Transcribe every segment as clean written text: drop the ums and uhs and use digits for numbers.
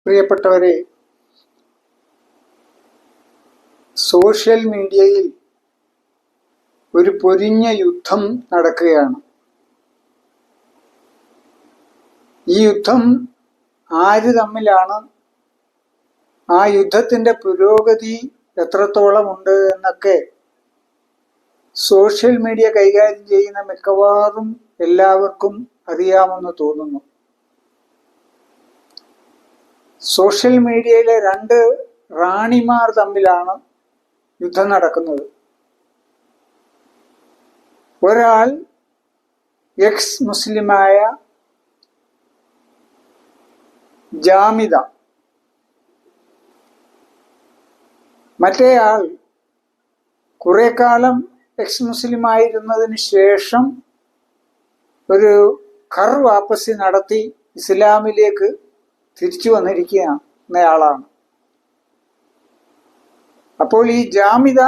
പ്രിയപ്പെട്ടവരെ, സോഷ്യൽ മീഡിയയിൽ ഒരു പൊരിഞ്ഞ യുദ്ധം നടക്കുകയാണ്. ഈ യുദ്ധം ആര് തമ്മിലാണ്, ആ യുദ്ധത്തിന്റെ പുരോഗതി എത്രത്തോളമുണ്ട് എന്നൊക്കെ സോഷ്യൽ മീഡിയ കൈകാര്യം ചെയ്യുന്ന മിക്കവാറും എല്ലാവർക്കും അറിയാമെന്ന് തോന്നുന്നു. സോഷ്യൽ മീഡിയയിലെ രണ്ട് റാണിമാർ തമ്മിലാണ് യുദ്ധം നടക്കുന്നത്. ഒരാൾ എക്സ് മുസ്ലിമായ ജാമിദ, മറ്റേയാൾ കുറെ കാലം എക്സ് മുസ്ലിം ആയിരുന്നതിന് ശേഷം ഒരു ഖർ വാപ്പസി നടത്തി ഇസ്ലാമിലേക്ക് തിരിച്ചു വന്നിരിക്കുന്നയാളാണ്. അപ്പോൾ ഈ ജാമിദ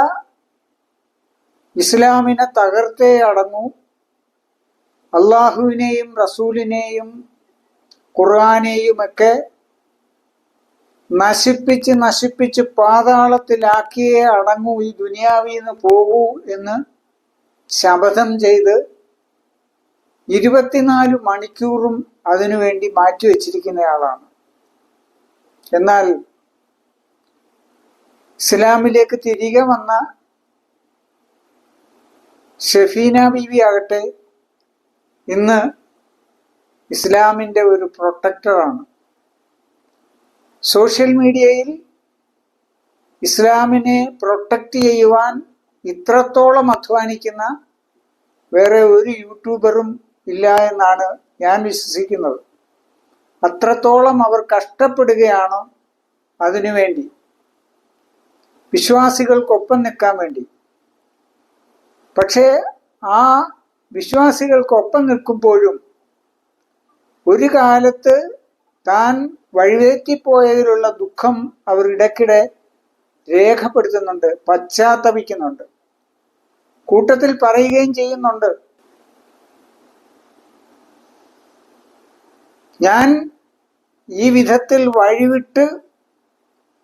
ഇസ്ലാമിനെ തകർത്തേ അടങ്ങൂ, അള്ളാഹുവിനെയും റസൂലിനെയും ഖുർആനെയുമൊക്കെ നശിപ്പിച്ച് പാതാളത്തിലാക്കിയേ അടങ്ങൂ, ഈ ദുനിയാവിൽ നിന്ന് പോകൂ എന്ന് ശപഥം ചെയ്ത് 24 മണിക്കൂറും അതിനുവേണ്ടി മാറ്റിവെച്ചിരിക്കുന്നയാളാണ്. എന്നാൽ ഇസ്ലാമിലേക്ക് തിരികെ വന്ന ഷഫീന ബീവി ആകട്ടെ ഇന്ന് ഇസ്ലാമിന്റെ ഒരു പ്രൊട്ടക്ടറാണ്. സോഷ്യൽ മീഡിയയിൽ ഇസ്ലാമിനെ പ്രൊട്ടക്റ്റ് ചെയ്യുവാൻ ഇത്രത്തോളം അധ്വാനിക്കുന്ന വേറെ ഒരു യൂട്യൂബറും ഇല്ല എന്നാണ് ഞാൻ വിശ്വസിക്കുന്നത്. അത്രത്തോളം അവർ കഷ്ടപ്പെടുകയാണ് അതിനുവേണ്ടി, വിശ്വാസികൾക്കൊപ്പം നിൽക്കാൻ വേണ്ടി. പക്ഷേ ആ വിശ്വാസികൾക്കൊപ്പം നിൽക്കുമ്പോഴും ഒരു കാലത്ത് താൻ വഴിവേറ്റിപ്പോയതിലുള്ള ദുഃഖം അവർ ഇടയ്ക്കിടെ രേഖപ്പെടുത്തുന്നുണ്ട്, പശ്ചാത്തപിക്കുന്നുണ്ട്, കൂട്ടത്തിൽ പറയുകയും ചെയ്യുന്നുണ്ട്. ഞാൻ ഈ വിധത്തിൽ വഴിവിട്ട്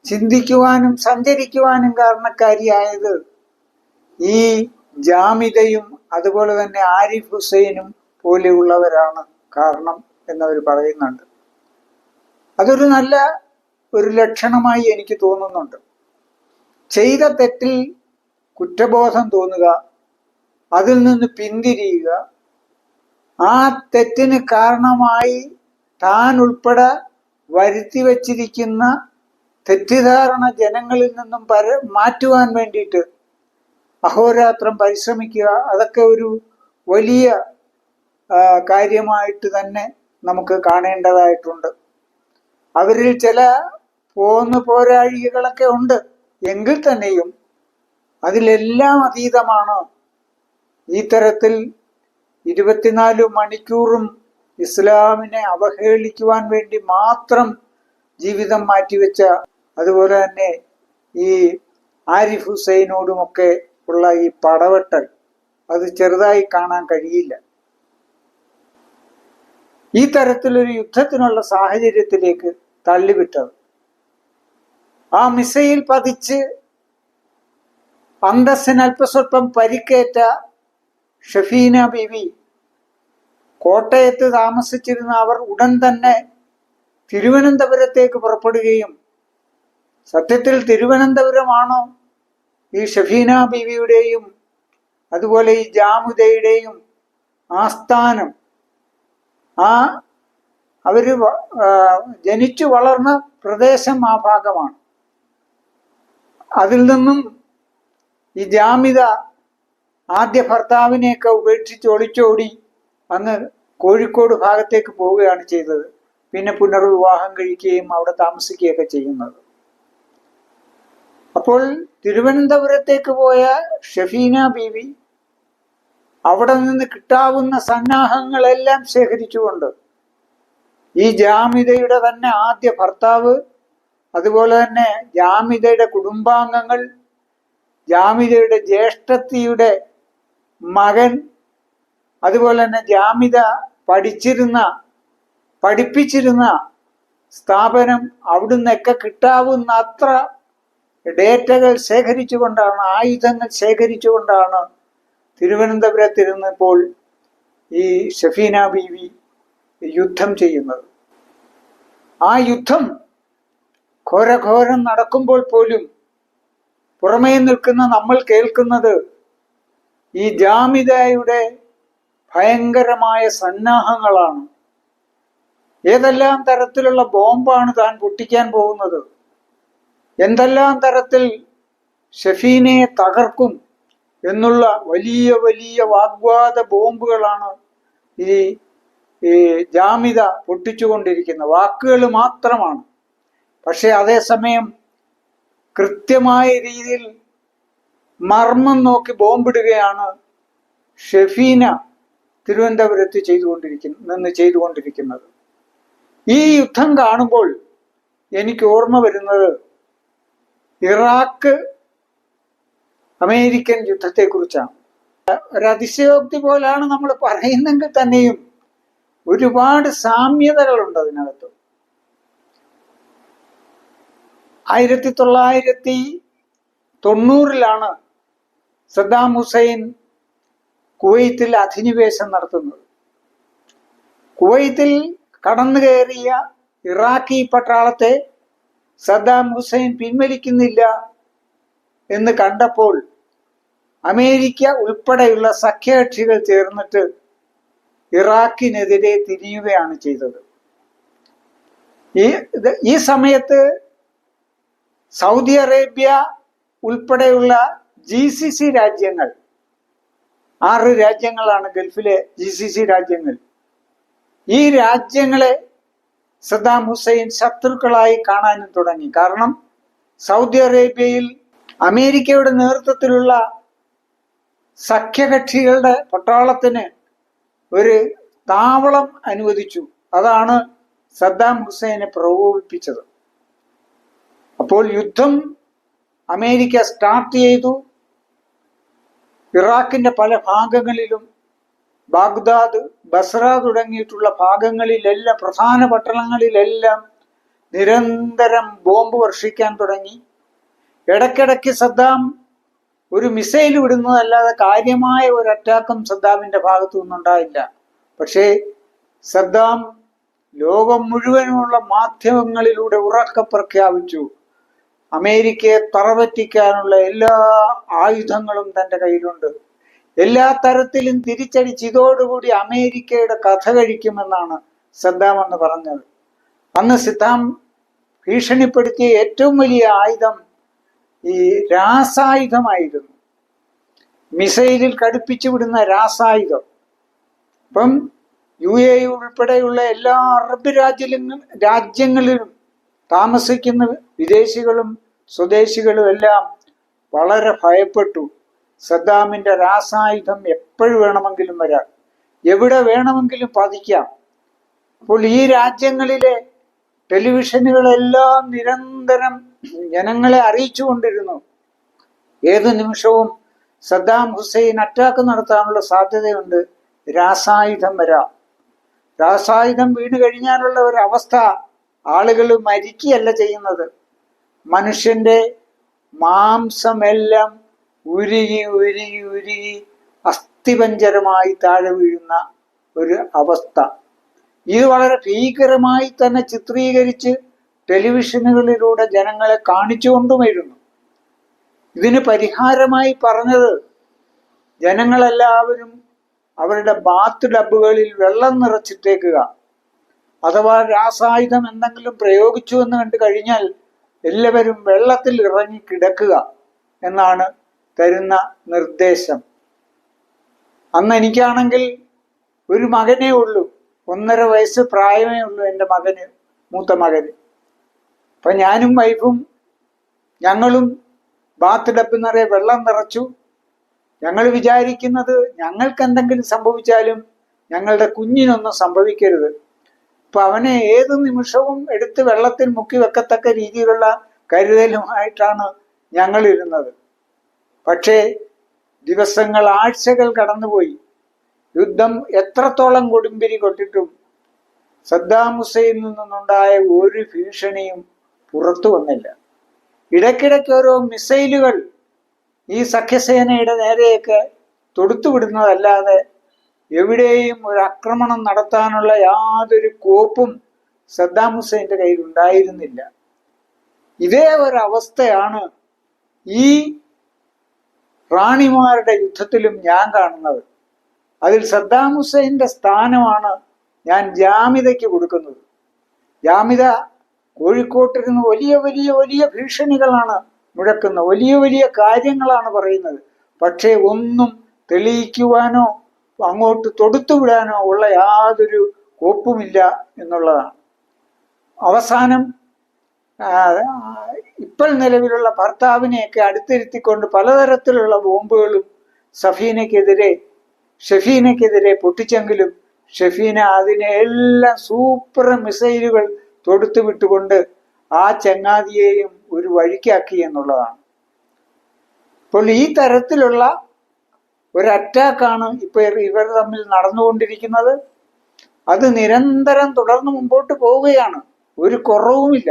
ചിന്തിക്കുവാനും സഞ്ചരിക്കുവാനും കാരണക്കാരിയായത് ഈ ജാമിദയും അതുപോലെ തന്നെ ആരിഫ് ഹുസൈനും പോലെയുള്ളവരാണ് കാരണം എന്നവർ പറയുന്നുണ്ട്. അതൊരു നല്ല ഒരു ലക്ഷണമായി എനിക്ക് തോന്നുന്നുണ്ട്. ചെയ്ത തെറ്റിൽ കുറ്റബോധം തോന്നുക, അതിൽ നിന്ന് പിന്തിരിയുക, ആ തെറ്റിന് കാരണമായി താൻ ഉൾപ്പെടെ വരുത്തി വച്ചിരിക്കുന്ന തെറ്റിദ്ധാരണ ജനങ്ങളിൽ നിന്നും മാറ്റുവാൻ വേണ്ടിയിട്ട് അഹോരാത്രം പരിശ്രമിക്കുക, അതൊക്കെ ഒരു വലിയ കാര്യമായിട്ട് തന്നെ നമുക്ക് കാണേണ്ടതായിട്ടുണ്ട്. അവരിൽ ചില പോരാഴികളൊക്കെ ഉണ്ട്, എങ്കിൽ തന്നെയും അതിലെല്ലാം അതീതമാണ് ഈ തരത്തിൽ 24 മണിക്കൂറും ഇസ്ലാമിനെ അവഹേളിക്കുവാൻ വേണ്ടി മാത്രം ജീവിതം മാറ്റിവെച്ച, അതുപോലെ തന്നെ ഈ ആരിഫ് ഹുസൈനോടുമൊക്കെ ഉള്ള ഈ പടവെട്ടൽ അത് ചെറുതായി കാണാൻ കഴിയില്ല. ഈ തരത്തിലൊരു യുദ്ധത്തിനുള്ള സാഹചര്യത്തിലേക്ക് തള്ളിവിട്ടത്, ആ മിസൈൽ പതിച്ച് അന്തസ്സിന് അല്പസ്വല്പം പരിക്കേറ്റ ഷഫീന ബീവി, കോട്ടയത്ത് താമസിച്ചിരുന്ന അവർ ഉടൻ തന്നെ തിരുവനന്തപുരത്തേക്ക് പുറപ്പെടുകയും, സത്യത്തിൽ തിരുവനന്തപുരമാണോ ഈ ഷഫീന ബീവിയുടെയും അതുപോലെ ഈ ജാമുദയുടെയും ആസ്ഥാനം, അവര് ജനിച്ചു വളർന്ന പ്രദേശം ആ ഭാഗമാണ്. അതിൽ നിന്നും ഈ ജാമിദ ആദ്യ ഭർത്താവിനെയൊക്കെ ഉപേക്ഷിച്ച് ഒളിച്ചോടി അങ്ങ് കോഴിക്കോട് ഭാഗത്തേക്ക് പോവുകയാണ് ചെയ്തത്. പിന്നെ പുനർവിവാഹം കഴിക്കുകയും അവിടെ താമസിക്കുകയൊക്കെ ചെയ്യുന്നത്. അപ്പോൾ തിരുവനന്തപുരത്തേക്ക് പോയ ഷഫീന ബീവി അവിടെ നിന്ന് കിട്ടാവുന്ന സന്നാഹങ്ങളെല്ലാം ശേഖരിച്ചുകൊണ്ട് ഈ ജാമിദയുടെ തന്നെ ആദ്യ ഭർത്താവ്, അതുപോലെ തന്നെ ജാമിദയുടെ കുടുംബാംഗങ്ങൾ, ജാമിദയുടെ ജ്യേഷ്ഠത്തിയുടെ മകൻ, അതുപോലെ തന്നെ ജാമിദ പഠിപ്പിച്ചിരുന്ന സ്ഥാപനം അവിടുന്നൊക്കെ കിട്ടാവുന്ന അത്ര ഡേറ്റകൾ ശേഖരിച്ചുകൊണ്ടാണ്, ആയുധങ്ങൾ ശേഖരിച്ചുകൊണ്ടാണ് തിരുവനന്തപുരത്തിരുന്നപ്പോൾ ഈ ഷഫീന ബീവി യുദ്ധം ചെയ്യുന്നത്. ആ യുദ്ധം ഘോരഘോരം നടക്കുമ്പോൾ പോലും പുറമേ നിൽക്കുന്ന നമ്മൾ കേൾക്കുന്നത് ഈ ജാമിദയുടെ ഭയങ്കരമായ സന്നാഹങ്ങളാണ്. ഏതെല്ലാം തരത്തിലുള്ള ബോംബാണ് താൻ പൊട്ടിക്കാൻ പോകുന്നത്, എന്തെല്ലാം തരത്തിൽ ഷഫീനയെ തകർക്കും എന്നുള്ള വലിയ വലിയ വാഗ്വാദ ബോംബുകളാണ് ഈ ജാമിദ പൊട്ടിച്ചുകൊണ്ടിരിക്കുന്ന വാക്കുകൾ മാത്രമാണ്. പക്ഷെ അതേസമയം കൃത്യമായ രീതിയിൽ മർമ്മം നോക്കി ബോംബിടുകയാണ് ഷഫീന തിരുവനന്തപുരത്ത് ചെയ്തുകൊണ്ടിരിക്കുന്നത്. ഈ യുദ്ധം കാണുമ്പോൾ എനിക്ക് ഓർമ്മ വരുന്നത് ഇറാഖ് അമേരിക്കൻ യുദ്ധത്തെക്കുറിച്ചാണ്. ഒരതിശയോക്തി പോലാണ് നമ്മൾ പറയുന്നെങ്കിൽ തന്നെയും ഒരുപാട് സാമ്യതകളുണ്ട് അതിനകത്ത്. 1990 സദ്ദാം ഹുസൈൻ കുവൈത്തിൽ അധിനിവേശം നടത്തുന്നത്. കുവൈത്തിൽ കടന്നു കയറിയ ഇറാഖി പട്ടാളത്തെ സദ്ദാം ഹുസൈൻ പിൻവലിക്കുന്നില്ല എന്ന് കണ്ടപ്പോൾ അമേരിക്ക ഉൾപ്പെടെയുള്ള സഖ്യകക്ഷികൾ ചേർന്നിട്ട് ഇറാഖിനെതിരെ തിരിയുകയാണ് ചെയ്തത്. ഈ സമയത്ത് സൗദി അറേബ്യ ഉൾപ്പെടെയുള്ള GCC രാജ്യങ്ങൾ, 6 രാജ്യങ്ങളാണ് ഗൾഫിലെ GCC രാജ്യങ്ങൾ, ഈ രാജ്യങ്ങളെ സദ്ദാം ഹുസൈൻ ശത്രുക്കളായി കാണാനും തുടങ്ങി. കാരണം സൗദി അറേബ്യയിൽ അമേരിക്കയുടെ നേതൃത്വത്തിലുള്ള സഖ്യകക്ഷികളുടെ പട്ടാളത്തിന് ഒരു താവളം അനുവദിച്ചു. അതാണ് സദ്ദാം ഹുസൈനെ പ്രകോപിപ്പിച്ചത്. അപ്പോൾ യുദ്ധം അമേരിക്ക സ്റ്റാർട്ട് ചെയ്തു. ഇറാഖിന്റെ പല ഭാഗങ്ങളിലും, ബാഗ്ദാദ്, ബസ്ര തുടങ്ങിയിട്ടുള്ള ഭാഗങ്ങളിലെല്ലാം, പ്രധാന പട്ടണങ്ങളിലെല്ലാം നിരന്തരം ബോംബ് വർഷിക്കാൻ തുടങ്ങി. ഇടയ്ക്കിടയ്ക്ക് സദ്ദാം ഒരു മിസൈൽ വിടുന്നതല്ലാതെ കാര്യമായ ഒരു അറ്റാക്കും സദ്ദാമിന്റെ ഭാഗത്തു നിന്നുണ്ടായില്ല. പക്ഷേ സദ്ദാം ലോകം മുഴുവനുമുള്ള മാധ്യമങ്ങളിലൂടെ ഉറക്കെ പ്രഖ്യാപിച്ചു, അമേരിക്കയെ തറപറ്റിക്കാനുള്ള എല്ലാ ആയുധങ്ങളും തന്റെ കയ്യിലുണ്ട്, എല്ലാ തരത്തിലും തിരിച്ചടിച്ച് ഇതോടുകൂടി അമേരിക്കയുടെ കഥ കഴിക്കുമെന്നാണ് സദ്ദാം എന്ന് പറഞ്ഞത്. അന്ന് സദ്ദാം ഭീഷണിപ്പെടുത്തിയ ഏറ്റവും വലിയ ആയുധം ഈ രാസായുധമായിരുന്നു, മിസൈലിൽ ഘടിപ്പിച്ചു വിടുന്ന രാസായുധം. അപ്പം UAE ഉൾപ്പെടെയുള്ള എല്ലാ അറബ് രാജ്യങ്ങളിലും താമസിക്കുന്ന വിദേശികളും സ്വദേശികളും എല്ലാം വളരെ ഭയപ്പെട്ടു. സദ്ദാമിന്റെ രാസായുധം എപ്പോഴും വേണമെങ്കിലും വരാം, എവിടെ വേണമെങ്കിലും പതിക്കാം. അപ്പോൾ ഈ രാജ്യങ്ങളിലെ ടെലിവിഷനുകളെല്ലാം നിരന്തരം ജനങ്ങളെ അറിയിച്ചുകൊണ്ടിരുന്നു, ഏതു നിമിഷവും സദ്ദാം ഹുസൈൻ അറ്റാക്ക് നടത്താനുള്ള സാധ്യതയുണ്ട്, രാസായുധം വരാം. രാസായുധം വീണ് കഴിഞ്ഞാലുള്ള ഒരു അവസ്ഥ, ആളുകൾ മരിക്കുകയല്ല ചെയ്യുന്നത്, മനുഷ്യന്റെ മാംസമെല്ലാം ഉരുകി ഉരുകി ഉരുകി അസ്ഥിപഞ്ജരമായി താഴെ വീഴുന്ന ഒരു അവസ്ഥ. ഇത് വളരെ ഭീകരമായി തന്നെ ചിത്രീകരിച്ച് ടെലിവിഷനുകളിലൂടെ ജനങ്ങളെ കാണിച്ചുകൊണ്ടുമിരുന്നു. ഇതിന് പരിഹാരമായി പറഞ്ഞത് ജനങ്ങളെല്ലാവരും അവരുടെ ബാത്ത് ടബുകളിൽ വെള്ളം നിറച്ചിട്ടേക്കുക, അഥവാ രാസായുധം എന്തെങ്കിലും പ്രയോഗിച്ചു എന്ന് കണ്ടു കഴിഞ്ഞാൽ എല്ലാവരും വെള്ളത്തിൽ ഇറങ്ങി കിടക്കുക എന്നാണ് തരുന്ന നിർദ്ദേശം. അന്ന് എനിക്കാണെങ്കിൽ ഒരു മകനേ ഉള്ളൂ, 1.5 വയസ്സ് പ്രായമേ ഉള്ളൂ എൻ്റെ മകന്, മൂത്ത മകന്. അപ്പൊ ഞാനും വൈഫും ഞങ്ങളും ബാത്ത് ടബ് നിറയെ വെള്ളം നിറച്ചു. ഞങ്ങൾ വിചാരിക്കുന്നത് ഞങ്ങൾക്ക് എന്തെങ്കിലും സംഭവിച്ചാലും ഞങ്ങളുടെ കുഞ്ഞിനൊന്നും സംഭവിക്കരുത്. അപ്പൊ അവനെ ഏതു നിമിഷവും എടുത്ത് വെള്ളത്തിൽ മുക്കി വെക്കത്തക്ക രീതിയിലുള്ള കരുതലുമായിട്ടാണ് ഞങ്ങൾ ഇരുന്നത്. പക്ഷേ ദിവസങ്ങൾ, ആഴ്ചകൾ കടന്നുപോയി. യുദ്ധം എത്രത്തോളം കൊടുമ്പിരി കൊട്ടിട്ടും സദ്ദാം ഹുസൈനിൽ നിന്നുണ്ടായ ഒരു ഭീഷണിയും പുറത്തു വന്നില്ല. ഇടയ്ക്കിടയ്ക്ക് ഓരോ മിസൈലുകൾ ഈ സഖ്യസേനയുടെ നേരെയൊക്കെ തൊടുത്തുവിടുന്നതല്ലാതെ എവിടെയും ഒരു ആക്രമണം നടത്താനുള്ള യാതൊരു കോപ്പും സദ്ദാം ഹുസൈന്റെ കയ്യിൽ ഉണ്ടായിരുന്നില്ല. ഇതേ ഒരവസ്ഥയാണ് ഈ റാണിമാരുടെ യുദ്ധത്തിലും ഞാൻ കാണുന്നത്. അതിൽ സദ്ദാം ഹുസൈന്റെ സ്ഥാനമാണ് ഞാൻ ജാമിദയ്ക്ക് കൊടുക്കുന്നത്. ജാമിദ കോഴിക്കോട്ടിരുന്ന് വലിയ വലിയ വലിയ ഭീഷണികളാണ് മുഴക്കുന്നത്, വലിയ വലിയ കാര്യങ്ങളാണ് പറയുന്നത്. പക്ഷേ ഒന്നും തെളിയിക്കുവാനോ അങ്ങോട്ട് തൊടുത്തുവിടാനോ ഉള്ള യാതൊരു കോപ്പുമില്ല എന്നുള്ളതാണ്. അവസാനം ഇപ്പോൾ നിലവിലുള്ള ഭർത്താവിനെയൊക്കെ അടുത്തിരുത്തിക്കൊണ്ട് പലതരത്തിലുള്ള ബോംബുകളും ഷെഫീനയ്ക്കെതിരെ പൊട്ടിച്ചെങ്കിലും ഷെഫീന അതിനെല്ലാം സൂപ്പർ മിസൈലുകൾ തൊടുത്തു വിട്ടുകൊണ്ട് ആ ചങ്ങാതിയെയും ഒരു വഴിക്കാക്കി എന്നുള്ളതാണ്. അപ്പോൾ ഈ തരത്തിലുള്ള ഒരു അറ്റാക്കാണ് ഇപ്പൊ ഇവർ തമ്മിൽ നടന്നുകൊണ്ടിരിക്കുന്നത്. അത് നിരന്തരം തുടർന്ന് മുമ്പോട്ട് പോവുകയാണ്, ഒരു കുറവുമില്ല.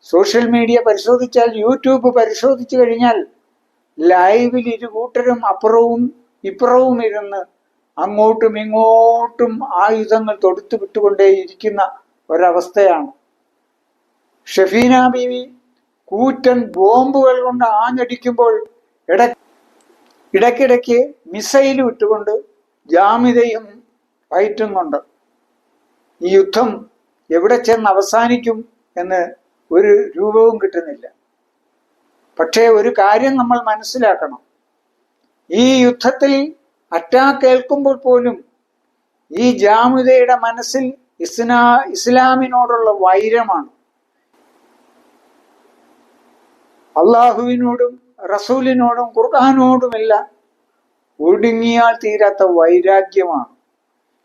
സോഷ്യൽ മീഡിയ പരിശോധിച്ചാൽ, യൂട്യൂബ് പരിശോധിച്ചു കഴിഞ്ഞാൽ ലൈവിൽ ഇരു കൂട്ടരും അപ്പുറവും ഇപ്പുറവും ഇരുന്ന് അങ്ങോട്ടും ഇങ്ങോട്ടും ആയുധങ്ങൾ തൊടുത്തു വിട്ടുകൊണ്ടേയിരിക്കുന്ന ഒരവസ്ഥയാണ്. ഷെഫീന ബീവി കൂറ്റൻ ബോംബുകൾ കൊണ്ട് ആഞ്ഞടിക്കുമ്പോൾ ഇടയ്ക്കിടയ്ക്ക് മിസൈൽ വിട്ടുകൊണ്ട് ജാമിദയും പയറ്റുന്നുണ്ട്. ഈ യുദ്ധം എവിടെ ചെന്ന് അവസാനിക്കും എന്ന് ഒരു രൂപവും കിട്ടുന്നില്ല. പക്ഷേ ഒരു കാര്യം നമ്മൾ മനസ്സിലാക്കണം, ഈ യുദ്ധത്തിൽ അറ്റാക്ക് ഏൽക്കുമ്പോൾ പോലും ഈ ജാമിദയുടെ മനസ്സിൽ ഇസ്ലാമിനോടുള്ള വൈരമാണ്. അള്ളാഹുവിനോടും റസൂലിനോടും ഖുർആനോടുമെല്ലാം ഒടുങ്ങിയാൽ തീരാത്ത വൈരാഗ്യമാണ്.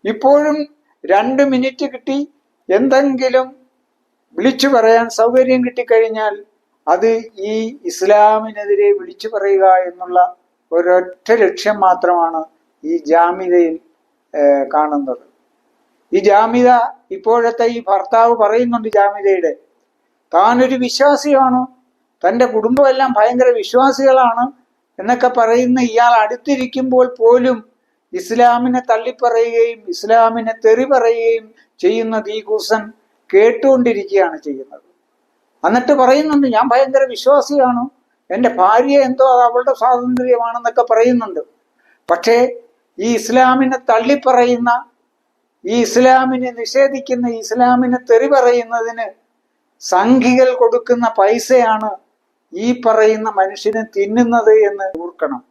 ഇപ്പോഴും 2 മിനിറ്റ് കിട്ടി എന്തെങ്കിലും വിളിച്ചു പറയാൻ സൗകര്യം കിട്ടിക്കഴിഞ്ഞാൽ അത് ഈ ഇസ്ലാമിനെതിരെ വിളിച്ചു പറയുക എന്നുള്ള ഒരൊറ്റ ലക്ഷ്യം മാത്രമാണ് ഈ ജാമിദയിൽ കാണുന്നത്. ഈ ജാമിദ, ഇപ്പോഴത്തെ ഈ ഭർത്താവ് പറയുന്നുണ്ട് ജാമിദയുടെ, താനൊരു വിശ്വാസിയാണ്, തൻ്റെ കുടുംബമെല്ലാം ഭയങ്കര വിശ്വാസികളാണ് എന്നൊക്കെ പറയുന്ന ഇയാൾ അടുത്തിരിക്കുമ്പോൾ പോലും ഇസ്ലാമിനെ തള്ളിപ്പറയുകയും ഇസ്ലാമിനെ തെറി പറയുകയും ചെയ്യുന്ന ദീകൂസൻ കേട്ടുകൊണ്ടിരിക്കുകയാണ് ചെയ്യുന്നത്. എന്നിട്ട് പറയുന്നുണ്ട് ഞാൻ ഭയങ്കര വിശ്വാസിയാണ്, എൻ്റെ ഭാര്യ എന്തോ അത് അവളുടെ സ്വാതന്ത്ര്യമാണെന്നൊക്കെ പറയുന്നുണ്ട്. പക്ഷേ ഈ ഇസ്ലാമിനെ തള്ളിപ്പറയുന്ന, ഈ ഇസ്ലാമിനെ നിഷേധിക്കുന്ന, ഇസ്ലാമിനെ തെറി പറയുന്നതിന് സംഘികൾ കൊടുക്കുന്ന പൈസയാണ് ഈ പറയുന്ന മനുഷ്യനെ തിന്നുന്നത് എന്ന് ഓർക്കണം.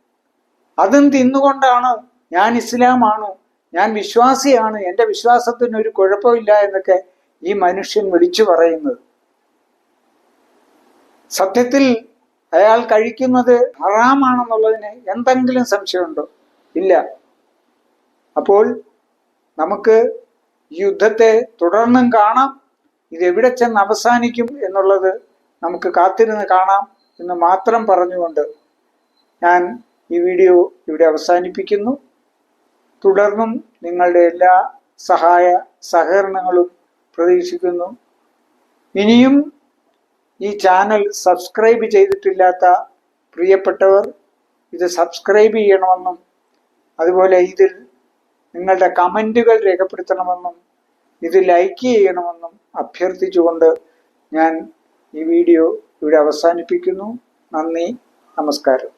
അതും തിന്നുകൊണ്ടാണ് ഞാൻ ഇസ്ലാമാണ്, ഞാൻ വിശ്വാസിയാണ്, എൻ്റെ വിശ്വാസത്തിന് ഒരു കുഴപ്പമില്ല എന്നൊക്കെ ഈ മനുഷ്യൻ വിളിച്ചു പറയുന്നത്. സത്യത്തിൽ അയാൾ കഴിക്കുന്നത് ഹറാമാണെന്നുള്ളതിന് എന്തെങ്കിലും സംശയമുണ്ടോ? ഇല്ല. അപ്പോൾ നമുക്ക് ഈ യുദ്ധത്തെ തുടർന്നും കാണാം. ഇതെവിടെ ചെന്ന് അവസാനിക്കും എന്നുള്ളത് നമുക്ക് കാത്തിരുന്ന് കാണാം എന്ന് മാത്രം പറഞ്ഞുകൊണ്ട് ഞാൻ ഈ വീഡിയോ ഇവിടെ അവസാനിപ്പിക്കുന്നു. തുടർന്നും നിങ്ങളുടെ എല്ലാ സഹായ സഹകരണങ്ങളും പ്രതീക്ഷിക്കുന്നു. ഇനിയും ഈ ചാനൽ സബ്സ്ക്രൈബ് ചെയ്തിട്ടില്ലാത്ത പ്രിയപ്പെട്ടവർ ഇത് സബ്സ്ക്രൈബ് ചെയ്യണമെന്നും അതുപോലെ ഇതിൽ നിങ്ങളുടെ കമൻറ്റുകൾ രേഖപ്പെടുത്തണമെന്നും ഇത് ലൈക്ക് ചെയ്യണമെന്നും അഭ്യർത്ഥിച്ചുകൊണ്ട് ഞാൻ ഈ വീഡിയോ ഇവിടെ അവസാനിപ്പിക്കുന്നു. നന്ദി, നമസ്കാരം.